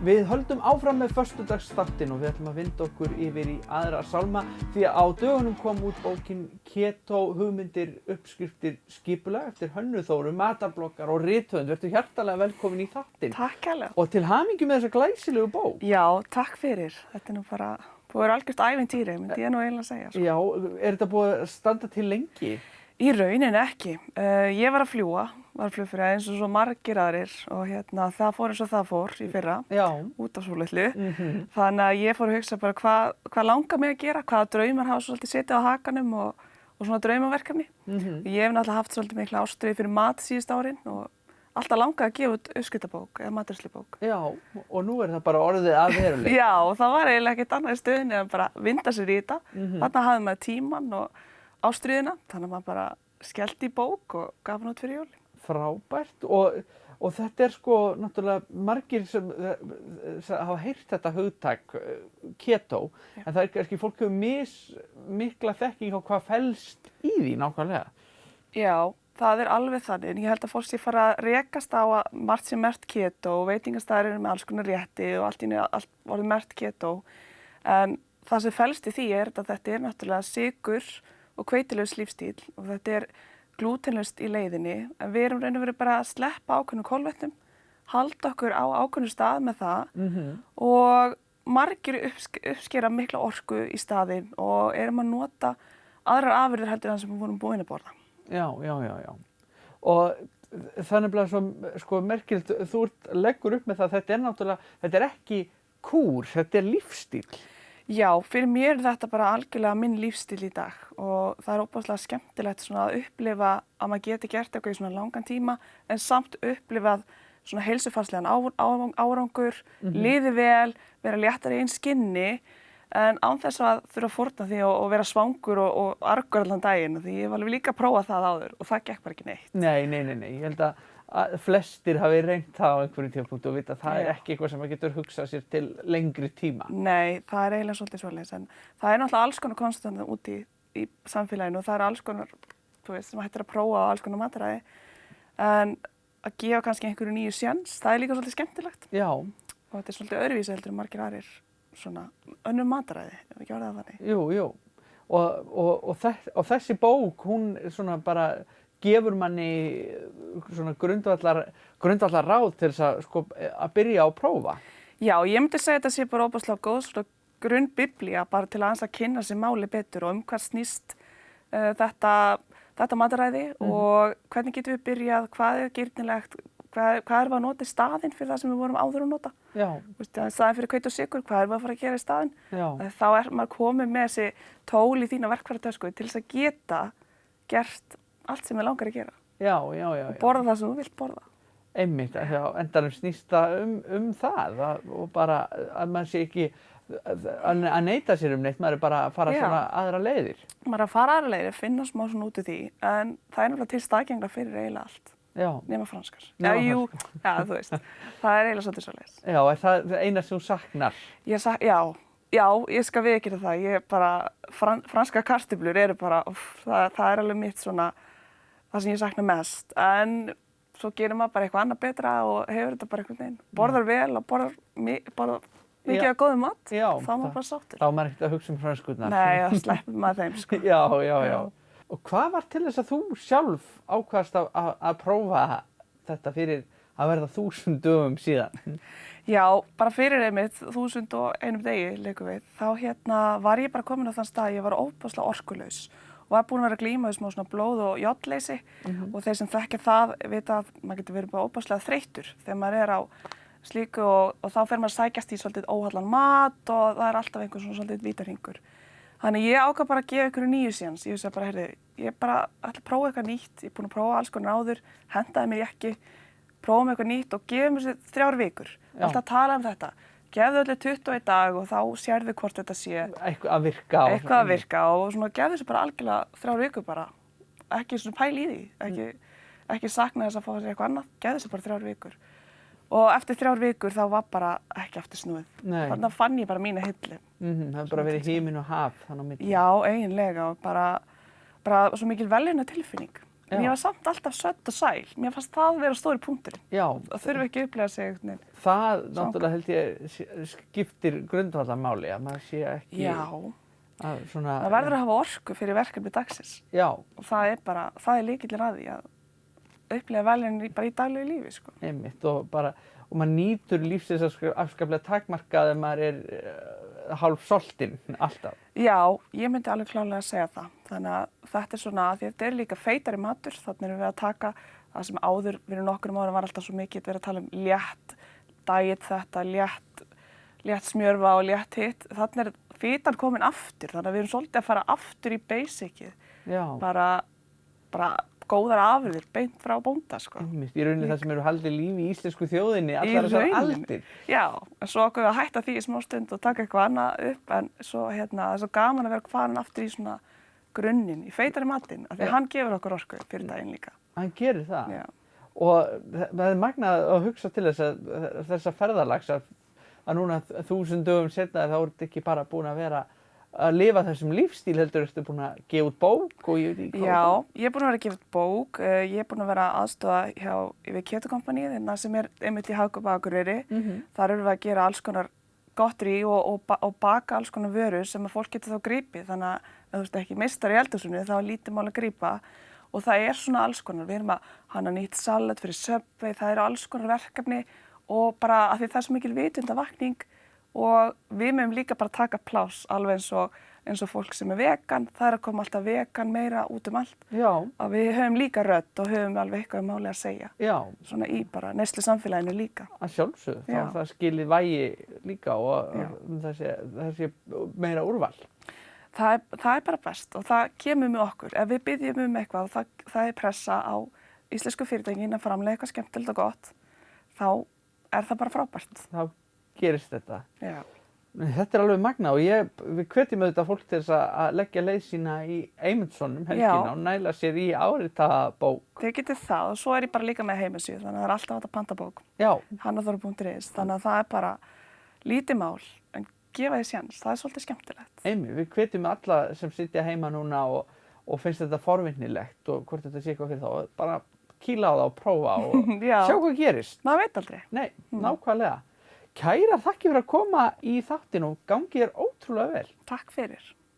Við höldum áfram með föstudagsþáttinn og við ætlum að vinda okkur yfir í aðra sálma því að á dögunum kom út bókin Keto hugmyndir, uppskriftir, skipulag eftir Hönnu Þóru, matarbloggara og rithöfund. Vertu hjartalega velkomin í þáttinn. Takk hérlega. Og til hamingju með þessa glæsilegu bók. Já, takk fyrir. Þetta nú bara búið að vera algjört ævintýri, myndi ég nú eiginlega að segja. Sko. Já, er þetta búið að standa til lengi? Í rauninni ekki. Ég var að fljúga, var flugfreyja eins og svo margir aðrir og það fór eins og það fór í fyrra, út af svolitlu. Þannig að ég fór að hugsa bara hvað langar mig að gera, hvaða draumar hafa svolítið setið á hakanum og svona draumaverkefni. Ég hef náttúrulega haft svolítið mikla ástríðu fyrir mat síðust árin og alltaf langað að gefa út uppskriftabók eða matreiðslubók. Já, og nú er það bara orðið að veruleika. Já, og það var eiginlega ekkert annað í stöðunni en bara vinda sér í þetta. Þarna hafði maður tímann og ástríðuna, þannig að maður bara skellti í bók og gaf hann út fyrir jólin. Frábært og þetta er sko náttúrulega margir sem hafa heyrt þetta hugtak keto, en það er kannski fólk hefur mikla þekking á hvað felst í því nákvæmlega. Já, það er alveg þannig, en ég held að fólk sé fara að rekast á að margt sé merkt keto og veitingastaðir eru með alls konar rétti og allt orðið merkt keto, en það sem felst í því er að þetta er náttúrulega sykur og hveitilaus lífstíl og þetta er glútenlaust í leiðinni en við erum raun og veru bara að sleppa ákveðnum kolvetnum, halda okkur á ákveðnum stað með það og margir uppskera mikla orku í staðinn og erum að nota aðrar afurðir heldur en það sem við vorum búin að borða. Já. Og þannig að svo merkilegt, þú leggur upp með það, þetta er náttúrulega, þetta er ekki kúr, þetta er lífstíl. Já, fyrir mér er þetta bara algjörlega minn lífstíl í dag og það er óbúslega skemmtilegt svona að upplifa að maður geti gert eitthvað í svona langan tíma en samt upplifað svona heilsufarslegan árangur, liði vel, vera léttari í eigin skinni en án þess að þurfa að fórna því og vera svangur og argur allan daginn því ég hef alveg líka prófað það áður og það gekk bara ekki neitt. Nei, ég held að flestir hafi reynt það á einhverjum tímapunkti og vita að það er ekki eitthvað sem maður getur hugsað sér til lengri tíma. Nei, það er eiginlega svolítið svoleiðis en það er náttúrulega alls konar konstant úti í samfélaginu og það er alls konar, þú veist, sem hættir að prófa á alls konar mataræði en að gefa kannski einhverju nýju sjens, það er líka svolítið skemmtilegt. Já. Og þetta er svolítið öðruvísi heldur en margir aðrir svona önnur mataræði, ef ekki orðað þannig. Jú. Og þessi bók, hún svona bara gefur manni svona grundvallar ráð til þess að byrja á að prófa. Já, ég myndi segja að þetta sé bara óbúslega góð svona grunnbiblía bara til að kynna sér máli betur og hvað snýst þetta mataræði og hvernig getum við byrjað, hvað er girnilegt, hvað erum við að nota í staðinn fyrir það sem við vorum áður að nota. Já. Staðinn fyrir hveiti og sykur, hvað erum við að fara að gera í staðinn? Já. Þá er maður komið með þessi tól í þína verkfæratösku til þess að geta gert allt sem við langar að gera. Já. Og borða það sem þú vilt borða. Einmitt, endanum snýst það það og bara að maður sé ekki að neita sér neitt, maður er bara að fara svona aðra leiðir. Maður er að fara aðra leiðir, finna smá svona út úr því, en það er náttúrulega til staðgenglar fyrir eiginlega allt. Já. Nema franskar. Já, þú veist, það er eiginlega svolítið svoleiðis. Já, er það eina sem þú saknar? Já, ég skal viðurkenna það. Ég bara, franskar kartöflur eru bara, það er alveg mitt svona, það sem ég sakna mest. En svo gerir maður bara eitthvað annað betra og hefur þetta bara einhvern veginn. Borðar vel og borðar mikið af góðum mat, þá er maður bara sáttur. Þá er maður ekkert að hugsa franskutnar. Nei, þá sleppir maður þeim, sko. Já. Og hvað var til þess að þú sjálf ákvaðst að prófa þetta fyrir að verða 1000 dögum síðan? Já, bara fyrir einmitt 1001 degi leikum við. Þá var ég bara komin á þann stað að ég var óbúslega orkulaus og var búin að vera að glíma við smá svona blóð- og járnleysi og þeir sem þekkja það vita að maður getur verið bara óbúslega þreyttur þegar maður er á slíku og þá fer maður að sækjast í svolítið óhallan mat og það er alltaf einhver svona svolítið vítahringur. Þannig ég ákvað bara að gefa ykkur nýju séns. Ég vissi bara, ég bara ætla að prófa eitthvað nýtt. Ég er búin að prófa alls konar áður, hendaði mér ekki, prófa með eitthvað nýtt og gefa mér sér 3 vikur. Alltaf að tala um þetta. Gefðu öllu 21 dag og þá sérðu hvort þetta sé. Eitthvað að virka. Eitthvað að virka og svona gefðu þessu bara algjörlega 3 vikur bara. Ekki svona pæl í því. Ekki sakna þess að fá sér eitthvað annað. Gefðu þessu bara 3 vikur. Og eftir 3 vikur þá var bara ekki aftur snúið. Þannig að fann ég bara mína hillu. Það hefur bara verið himinn og haf þannig á milli. Já, eiginlega og bara svo mikil velheppnaðar tilfinning. en ég var samt alltaf sött og sæl. Mér fannst það vera stóri punkturinn. Já. Það þurfi ekki að upplega sig einhvern veginn. Það náttúrulega held ég skiptir grundvallarmáli að maður sé ekki Já, að svona... það verður að hafa orku fyrir verkefni dagsins. Já. Og það er lykillinn að því að upplega veljan bara í daglegu lífi, sko. Einmitt, og maður nýtur lífsins afskaplega takmarkað ef maður er hálf soltinn alltaf. Já, ég myndi alveg klárlega að segja það. Þannig að þetta er svona, því þetta er líka feitari matur, þannig erum við að taka það sem áður fyrir nokkrum árum var alltaf svo mikið verið að tala um létt, diet þetta, létt smjörva og létt hitt. Þannig er fitan komin aftur, þannig að við erum svolítið að fara aftur í basicið. Já. Bara góðar afurðir, beint frá bónda, sko. Einmitt, í rauninni það sem eru haldið lífi í íslensku þjóðinni, allar þessar aldir. Já, en svo okkur að hætta því í smá stund og taka eitthvað annað upp, en svo það er svo gaman að vera farin aftur í svona grunninn, í feitari matinn, af því að hann gefur okkur orku fyrir daginn líka. Hann gerir það. Já. Og það er magnað að hugsa til þessa ferðalags að núna 1000 dögum seinna þá er þetta ekki bara búin að vera að lifa þessum lífstíl, heldur ertu búin að gefa út bók og ég veit ekki hvað. Já, ég er búin að vera að gefa út bók, ég er búin að vera aðstoða við Keto Company, sem er einmitt í Hagkaup á Akureyri. Þar erum við að gera alls konar gottri og baka alls konar vörur sem að fólk getur þá gripið, þannig að ef þú ert ekki meistar í eldhúsinu þá er lítið mál að grípa. Og það er svona alls konar, við erum að hanna nýtt salat fyrir Subway, það eru alls konar verkefni og bara af því það er svo mikil vitundavakning og við mögum líka bara taka pláss alveg eins og fólk sem er vegan, það er að koma alltaf vegan meira út um allt. Já. Að við höfum líka rödd og höfum alveg eitthvað máli að segja. Já. Svona í bara neyslu samfélaginu líka. Að sjálfsögðu, þá það skilir vægi líka og þessi meira úrval. Það er bara best og það kemur með okkur. Ef við byggjum eitthvað og það er pressa á íslensku fyrirtækin að framleiða eitthvað skemmtilegt og gott, þá er það bara frábært. Þá gerist þetta. Já. Þetta er alveg magnað og við hvetjum auðvitað fólk til þess að leggja leið sína í Eymundsson helgina og næla sér í áritaðabók. Þið getið það og svo er ég bara líka með heimasíðu, þannig að það er alltaf hægt að panta bók. Já. Hannaþóra.is, þannig að það er bara lítið mál, en gefa því séns, það er svolítið skemmtilegt. Einmitt, við hvetjum alla sem sitja heima núna og finnst þetta forvitnilegt og hvort þetta sé eitthvað fyrir þá, bara kýla á það og prófa og sjá hvað gerist. Maður veit aldrei. Nei, nákvæmlega. Kærar þakkir fyrir að koma í þáttinn og gangi þér ótrúlega vel. Takk fyrir.